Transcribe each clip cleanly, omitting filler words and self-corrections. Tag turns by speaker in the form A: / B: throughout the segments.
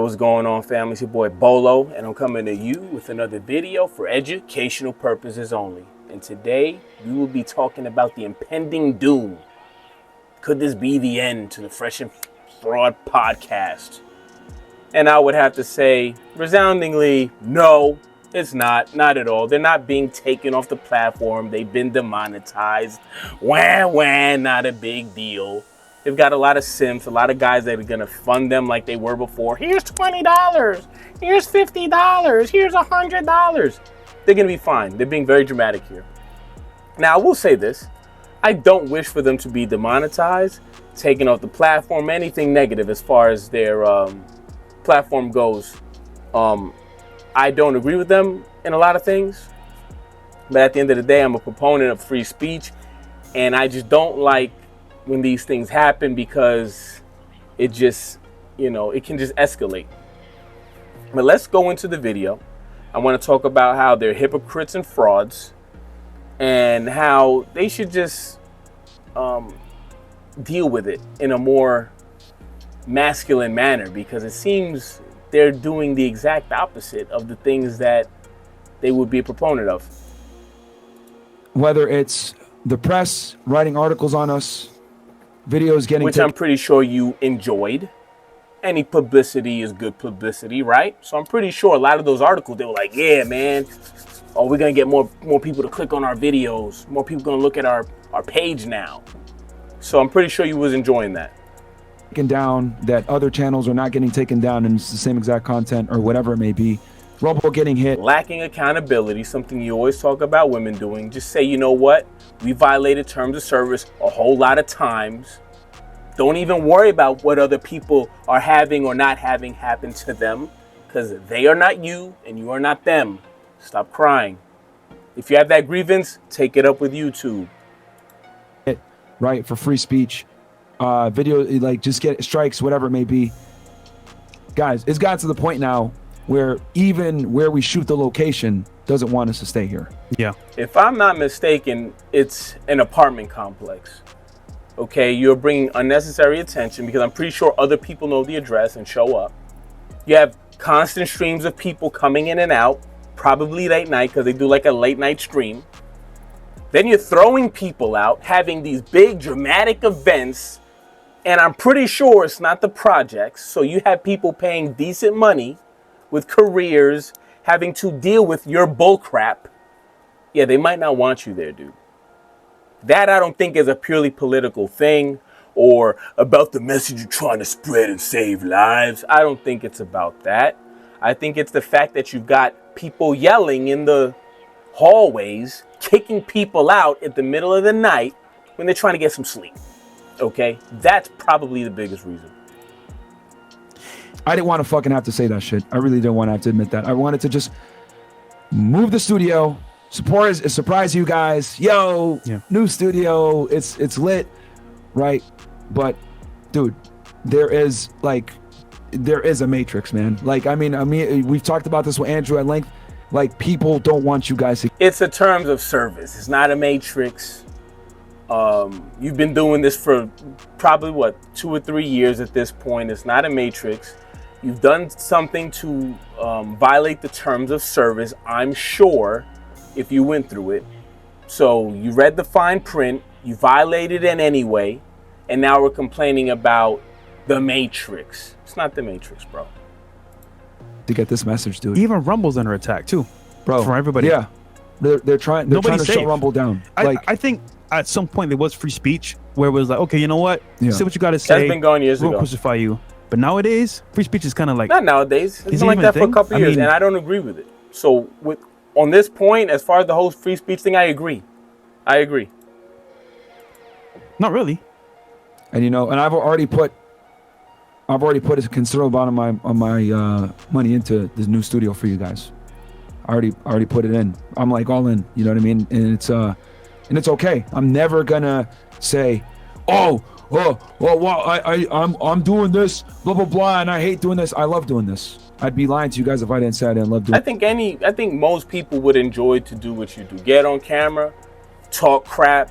A: Yo, what's going on, family? It's your boy Bolo, and I'm coming to you with another video for educational purposes only. And today, we will be talking about the impending doom. Could this be the end to the Fresh and Fraud podcast? And I would have to say, resoundingly, no, it's not. Not at all. They're not being taken off the platform. They've been demonetized. Wah, not a big deal. They've got a lot of simps, a lot of guys that are going to fund them like they were before. Here's $20. Here's $50. Here's $100. They're going to be fine. They're being very dramatic here. Now, I will say this. I don't wish for them to be demonetized, taken off the platform, anything negative as far as their platform goes. I don't agree with them in a lot of things. But at the end of the day, I'm a proponent of free speech. And I just don't like when these things happen because it just, it can just escalate. But let's go into the video. I want to talk about how they're hypocrites and frauds and how they should just deal with it in a more masculine manner, because it seems they're doing the exact opposite of the things that they would be a proponent of.
B: Whether it's the press writing articles on us, videos getting,
A: which I'm pretty sure you enjoyed. Any publicity is good publicity, right? So I'm pretty sure a lot of those articles, they were like, yeah, man, oh, we're gonna get more people to click on our videos, more people gonna look at our page now. So I'm pretty sure you was enjoying that.
B: Taken down, that other channels are not getting taken down and it's the same exact content or whatever it may be. Rumble getting hit.
A: Lacking accountability, something you always talk about women doing. Just say, you know what? We violated terms of service a whole lot of times. Don't even worry about what other people are having or not having happen to them, because they are not you and you are not them. Stop crying. If you have that grievance, take it up with YouTube.
B: Right, for free speech. Video, like, just get strikes, whatever it may be. Guys, it's gotten to the point now where even where we shoot the location doesn't want us to stay here.
C: Yeah.
A: If I'm not mistaken, it's an apartment complex. Okay, you're bringing unnecessary attention because I'm pretty sure other people know the address and show up. You have constant streams of people coming in and out, probably late night because they do like a late night stream. Then you're throwing people out, having these big dramatic events, and I'm pretty sure it's not the projects. So you have people paying decent money with careers, having to deal with your bull crap. Yeah, they might not want you there, dude. That I don't think is a purely political thing or about the message you're trying to spread and save lives. I don't think it's about that. I think it's the fact that you've got people yelling in the hallways, kicking people out at the middle of the night when they're trying to get some sleep. Okay? That's probably the biggest reason.
B: I didn't want to fucking have to say that shit. I really didn't want to have to admit that. I wanted to just move the studio, surprise you guys. Yo, yeah. New studio, it's lit, right? But dude, there is a matrix, man. Like, I mean, we've talked about this with Andrew at length. Like, people don't want you guys to.
A: It's a terms of service. It's not a matrix. You've been doing this for probably 2 or 3 years at this point. It's not a matrix. You've done something to violate the terms of service, I'm sure, if you went through it. So you read the fine print, you violated it anyway, and now we're complaining about the matrix. It's not the matrix, bro.
B: To get this message, dude.
C: Even Rumble's under attack too,
B: bro.
C: For everybody.
B: Yeah, they're trying to shut Rumble down.
C: I think at some point there was free speech where it was like, okay, you know what?
B: Yeah.
C: Say what you got to say.
A: That's been going years ago.
C: We'll crucify you. But nowadays, free speech is kind of like...
A: Not nowadays. It's been like that for a couple years, and I don't agree with it. So on this point, as far as the whole free speech thing, I agree.
C: Not really.
B: And and I've already put a considerable amount of my money into this new studio for you guys. I already put it in. I'm like all in. You know what I mean? And it's okay. I'm never gonna say, well, I'm doing this, blah blah blah, and I hate doing this. I love doing this. I'd be lying to you guys if I didn't say I didn't love doing it.
A: I think most people would enjoy to do what you do. Get on camera, talk crap.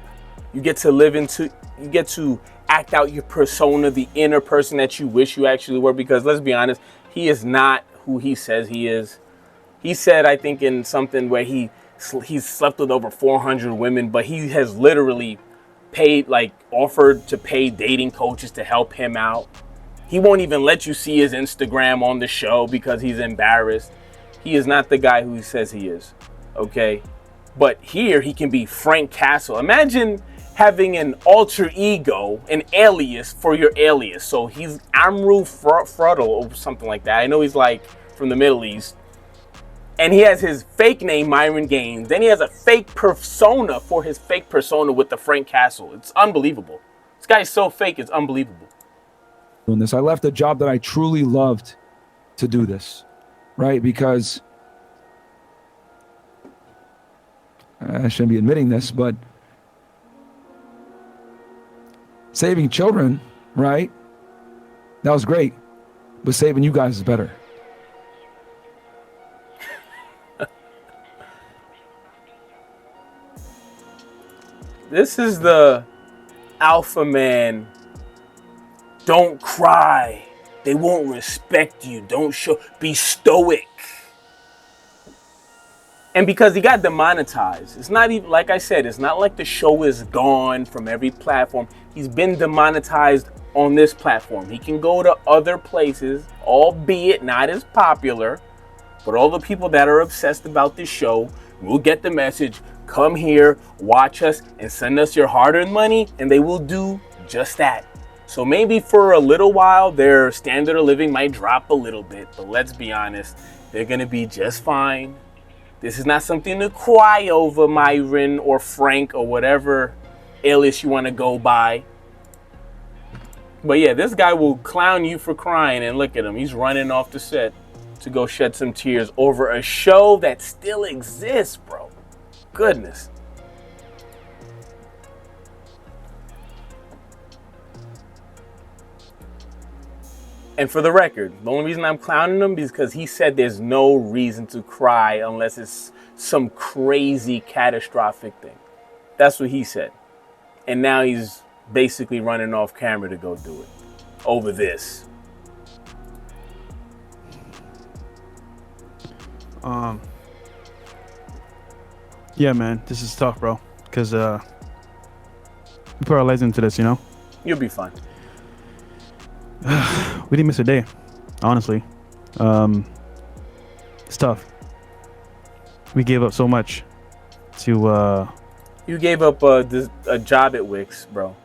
A: You get to act out your persona, the inner person that you wish you actually were, because let's be honest, He is not who he says he is. He said, I think in something where he's slept with over 400 women, but he has literally paid, like offered to pay dating coaches to help him out. He won't even let you see his Instagram on the show because he's embarrassed. He is not the guy who he says he is, okay? But here he can be Frank Castle. Imagine having an alter ego, an alias for your alias. So he's Amru Fruddle or something like that. I know he's like from the Middle East. And he has his fake name, Myron Gaines. Then he has a fake persona for his fake persona with the Frank Castle. It's unbelievable. This guy's so fake, it's unbelievable.
B: Doing this, I left a job that I truly loved to do this, right? Because I shouldn't be admitting this, but saving children, right? That was great, but saving you guys is better.
A: This is the alpha man. Don't cry. They won't respect you. Don't show. Be stoic. And because he got demonetized, it's not even, like I said, it's not like the show is gone from every platform. He's been demonetized on this platform. He can go to other places, albeit not as popular, but all the people that are obsessed about this show will get the message. Come here, watch us, and send us your hard-earned money, and they will do just that. So maybe for a little while, their standard of living might drop a little bit, but let's be honest, they're gonna be just fine. This is not something to cry over, Myron or Frank or whatever alias you want to go by. But yeah, this guy will clown you for crying, and look at him. He's running off the set to go shed some tears over a show that still exists, bro. Goodness. And for the record, the only reason I'm clowning him is because he said there's no reason to cry unless it's some crazy catastrophic thing. That's what he said. And now he's basically running off camera to go do it over this.
C: Yeah, man, this is tough, bro. Because we put our lives into this, you know?
A: You'll be fine.
C: We didn't miss a day, honestly. It's tough. We gave up so much to...
A: You gave up a job at Wix, bro.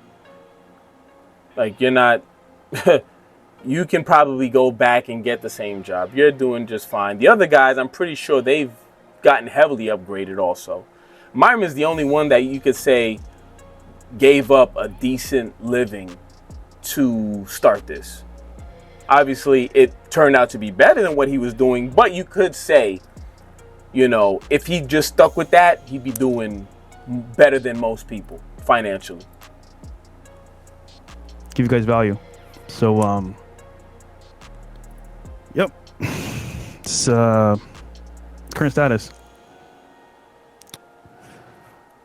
A: Like, you're not... You can probably go back and get the same job. You're doing just fine. The other guys, I'm pretty sure they've gotten heavily upgraded also. Myron is the only one that you could say gave up a decent living to start this. Obviously, it turned out to be better than what he was doing, but you could say, you know, if he just stuck with that, he'd be doing better than most people financially.
C: Give you guys value. So, yep. It's current status.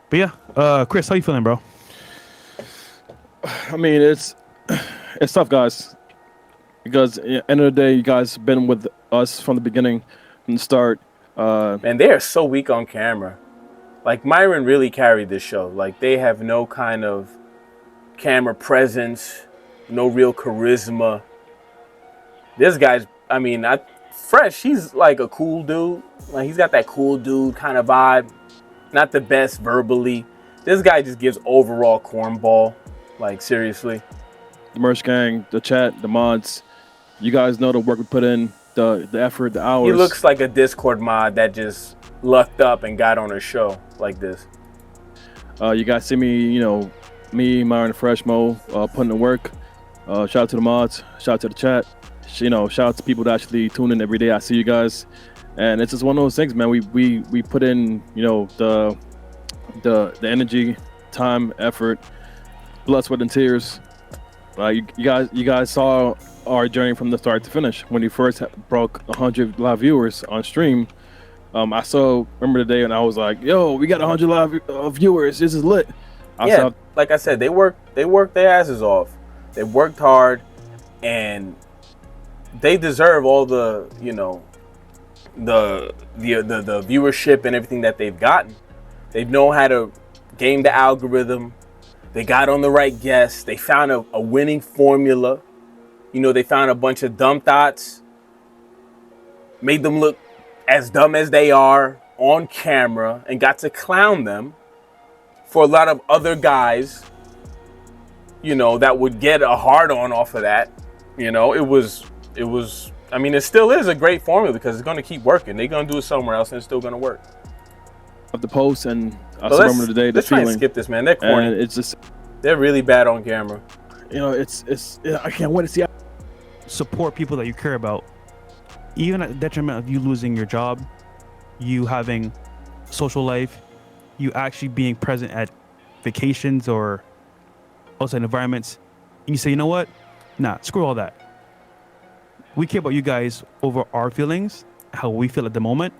C: But yeah, Chris, how you feeling, bro?
D: I mean, it's tough, guys, because at the end of the day, you guys have been with us from the beginning, from the start.
A: Man, they are so weak on camera. Like, Myron really carried this show. Like, they have no kind of camera presence, no real charisma. This guy's, I mean, Fresh, he's like a cool dude. Like, he's got that cool dude kind of vibe. Not the best verbally. This guy just gives overall cornball. Like, seriously.
D: The merch gang, the chat, the mods, you guys know the work we put in, the effort, the hours.
A: He looks like a Discord mod that just lucked up and got on a show like this.
D: You guys see me, you know, me, Myron, Fresh Mo, putting in work. Shout out to the mods, shout out to the chat. You know, shout out to people that actually tune in every day. I see you guys, and it's just one of those things, man. We put in, you know, the energy, time, effort, blood, sweat, and tears. You guys saw our journey from the start to finish. When we first broke 100 live viewers on stream, I remember the day and I was like, "Yo, we got 100 live viewers. This is lit."
A: Like I said, they worked their asses off. They worked hard, and they deserve all the, you know, the viewership and everything that they've gotten. They know how to game the algorithm. They got on the right guests. They found a winning formula. You know, they found a bunch of dumb thoughts, made them look as dumb as they are on camera, and got to clown them for a lot of other guys, you know, that would get a hard on off of that. You know, it was, I mean, it still is a great formula because it's going to keep working. They're going to do it somewhere else and it's still going to work.
D: Of the post, and I still remember today the
A: let's try
D: feeling.
A: And skip this, man. They're corny.
D: And it's just,
A: they're really bad on camera.
D: you know, I can't wait to see.
C: Support people that you care about, even at the detriment of you losing your job, you having social life, you actually being present at vacations or outside environments. And you say, you know what? Nah, screw all that. We care about you guys over our feelings, how we feel at the moment,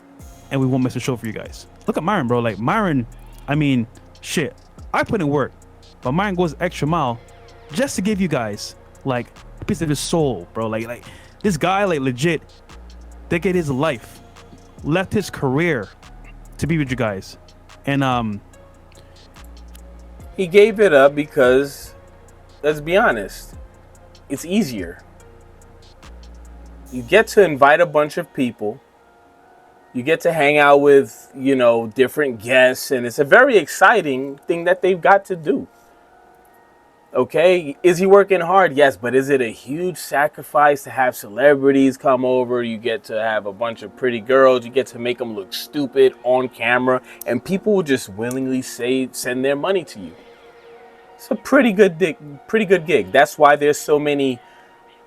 C: and we won't miss a show for you guys. Look at Myron, bro. Like, Myron, I mean, shit, I put in work, but Myron goes extra mile just to give you guys, like, a piece of his soul, bro. Like this guy, like, legit dedicated his life, left his career to be with you guys. And
A: he gave it up because, let's be honest, it's easier. You get to invite a bunch of people. You get to hang out with, you know, different guests, and it's a very exciting thing that they've got to do. Okay, is he working hard? Yes, but is it a huge sacrifice to have celebrities come over? You get to have a bunch of pretty girls. You get to make them look stupid on camera, and people will just willingly send their money to you. It's a pretty good gig. That's why there's so many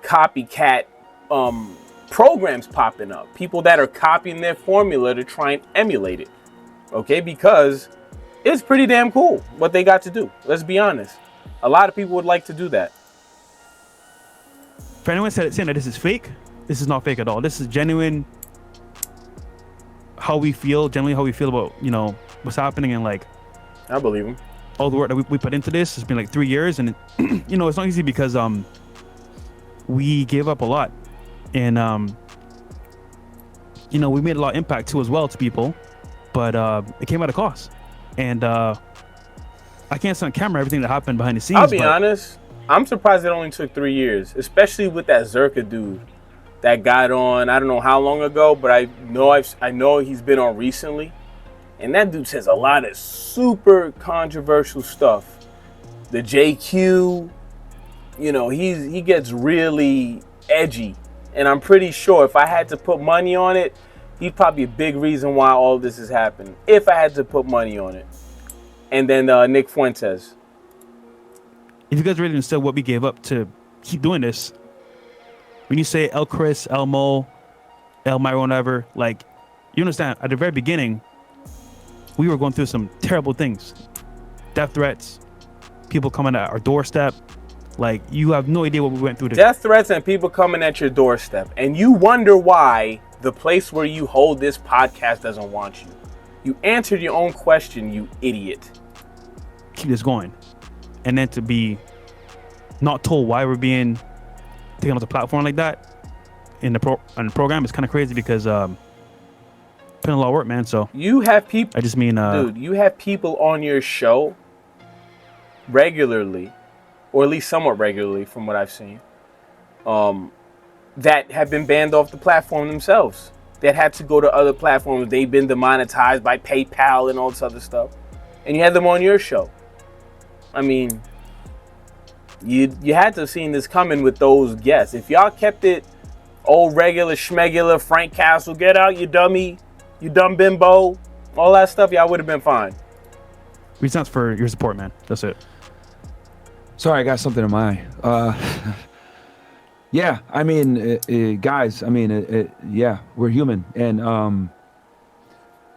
A: copycat programs popping up. People that are copying their formula to try and emulate it. Okay, because it's pretty damn cool what they got to do. Let's be honest. A lot of people would like to do that.
C: for anyone saying that this is fake, this is not fake at all. This is genuine. How we feel, generally how we feel about, you know, what's happening, and like,
A: I believe him.
C: all the work that we put into this. It's been like 3 years, and you know, it's not easy because we gave up a lot, and you know, we made a lot of impact too as well to people, but it came at a cost, and I can't say on camera everything that happened behind the scenes.
A: I'll be honest, I'm surprised it only took 3 years, especially with that Zerka dude that got on, I don't know how long ago, but I know he's been on recently. And that dude says a lot of super controversial stuff. The JQ, you know, he gets really edgy. And I'm pretty sure if I had to put money on it, he's probably a big reason why all this is happening. If I had to put money on it. And then Nick Fuentes.
C: If you guys really understood what we gave up to keep doing this, when you say El Chris, El Mo, El Myron, whatever, like, you understand, at the very beginning, we were going through some terrible things. Death threats, people coming at our doorstep. Like, you have no idea what we went through.
A: Death threats and people coming at your doorstep. And you wonder why the place where you hold this podcast doesn't want you. You answered your own question, you idiot.
C: Keep this going. And then to be not told why we're being taken off the platform like that in the program is kind of crazy, because putting a lot of work, man. So
A: you have people,
C: I just mean
A: dude, you have people on your show regularly, or at least somewhat regularly from what I've seen, that have been banned off the platform themselves, that had to go to other platforms. They've been demonetized by PayPal and all this other stuff, and you had them on your show. I mean, you had to have seen this coming with those guests. If y'all kept it old regular schmegular, Frank Castle, get out, you dummy, you dumb bimbo, all that stuff, y'all would have been fine.
C: Reasons for your support, man. That's it.
B: Sorry, I got something in my eye. Yeah, I mean, guys, I mean, yeah, we're human. And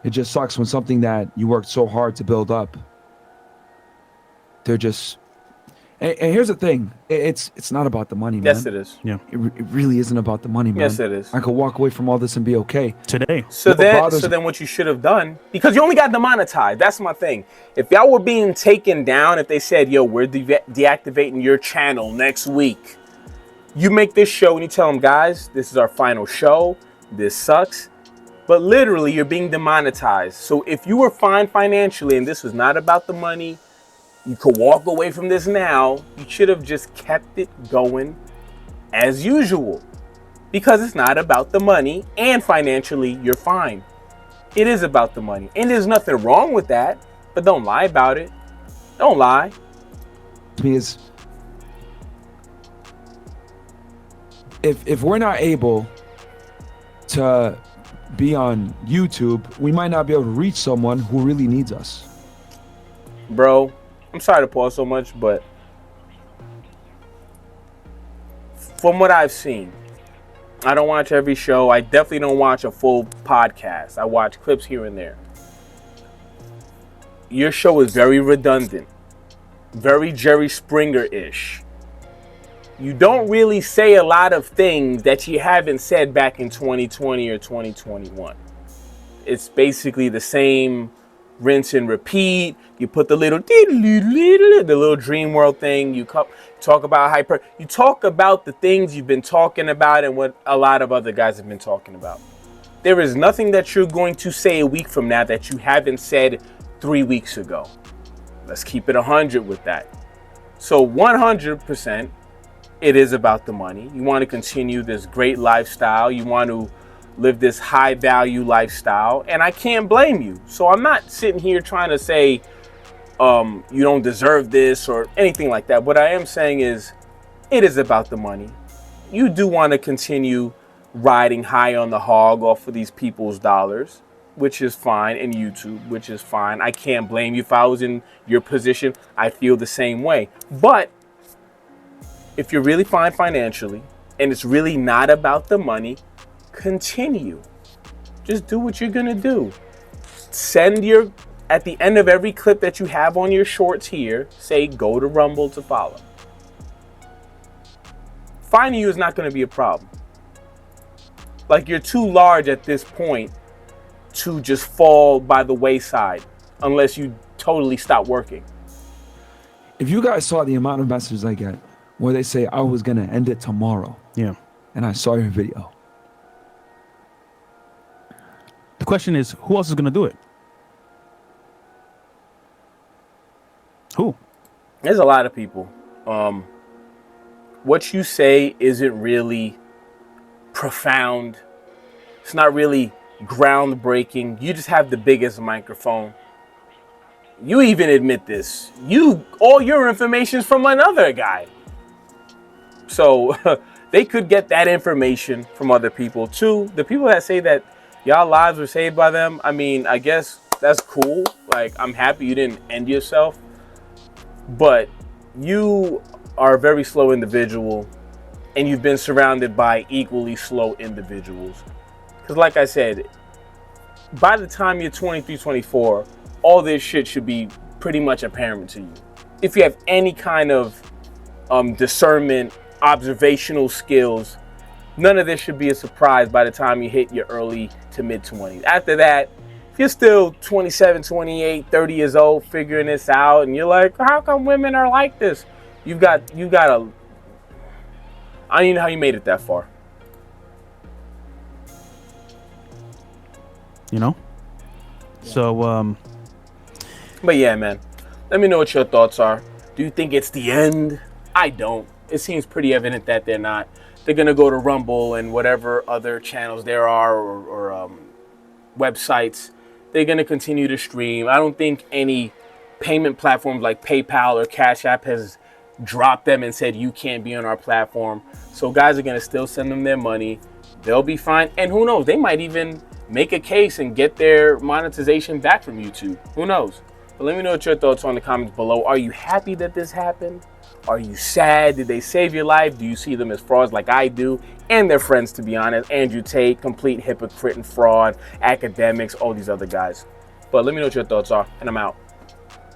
B: it just sucks when something that you worked so hard to build up, they're just... And here's the thing, it's not about the money, man.
A: Yes, it is.
C: Yeah.
B: It really isn't about the money, man.
A: Yes, it is.
B: I could walk away from all this and be okay.
C: Today.
A: So then what you should have done, because you only got demonetized, that's my thing. If y'all were being taken down, if they said, yo, we're deactivating your channel next week, You make this show and you tell them, guys, this is our final show. This sucks. But literally, you're being demonetized. So if you were fine financially and this was not about the money, you could walk away from this now. You should have just kept it going as usual. Because it's not about the money, and financially, you're fine. It is about the money. And there's nothing wrong with that. But don't lie about it. Don't lie.
B: To me is, if we're not able to be on YouTube, we might not be able to reach someone who really needs us.
A: Bro, I'm sorry to pause so much, but from what I've seen, I don't watch every show. I definitely don't watch a full podcast. I watch clips here and there. Your show is very redundant, very Jerry Springer-ish. You don't really say a lot of things that you haven't said back in 2020 or 2021. It's basically the same rinse and repeat. You put the little dream world thing. You talk about you talk about the things you've been talking about and what a lot of other guys have been talking about. There is nothing that you're going to say a week from now that you haven't said 3 weeks ago. Let's keep it 100 with that. So 100%, it is about the money. You want to continue this great lifestyle. You want to live this high value lifestyle, and I can't blame you. So I'm not sitting here trying to say you don't deserve this or anything like that. What I am saying is it is about the money. You do want to continue riding high on the hog off of these people's dollars, which is fine, and YouTube, which is fine. I can't blame you. If I was in your position, I feel the same way. But if you're really fine financially and it's really not about the money, continue. Just do what you're gonna do. At the end of every clip that you have on your shorts here, say go to Rumble to follow. Finding you is not gonna be a problem. Like, you're too large at this point to just fall by the wayside unless you totally stop working.
B: If you guys saw the amount of messages I get where they say I was gonna end it tomorrow,
C: Yeah.
B: and I saw your video.
C: The question is, who else is going to do it? Who?
A: There's a lot of people. What you say isn't really profound. It's not really groundbreaking. You just have the biggest microphone. You even admit this. All your information is from another guy. So they could get that information from other people too. The people that say that y'all lives were saved by them, I mean, I guess that's cool. Like, I'm happy you didn't end yourself. But you are a very slow individual, and you've been surrounded by equally slow individuals. Because like I said, by the time you're 23, 24, all this shit should be pretty much apparent to you. If you have any kind of discernment, observational skills, none of this should be a surprise by the time you hit your early to mid 20s. After that, if you're still 27, 28, 30 years old figuring this out, and you're like, how come women are like this? I don't even know how you made it that far.
C: You know? So,
A: But yeah, man, let me know what your thoughts are. Do you think it's the end? I don't. It seems pretty evident that they're not. They're going to go to Rumble and whatever other channels there are or websites. They're going to continue to stream. I don't think any payment platforms like PayPal or Cash App has dropped them and said, you can't be on our platform. So guys are going to still send them their money. They'll be fine. And who knows? They might even make a case and get their monetization back from YouTube. Who knows? But let me know what your thoughts are in the comments below. Are you happy that this happened? Are you sad? Did they save your life? Do you see them as frauds like I do? And their friends, to be honest. Andrew Tate, complete hypocrite and fraud, academics, all these other guys. But let me know what your thoughts are, and I'm out.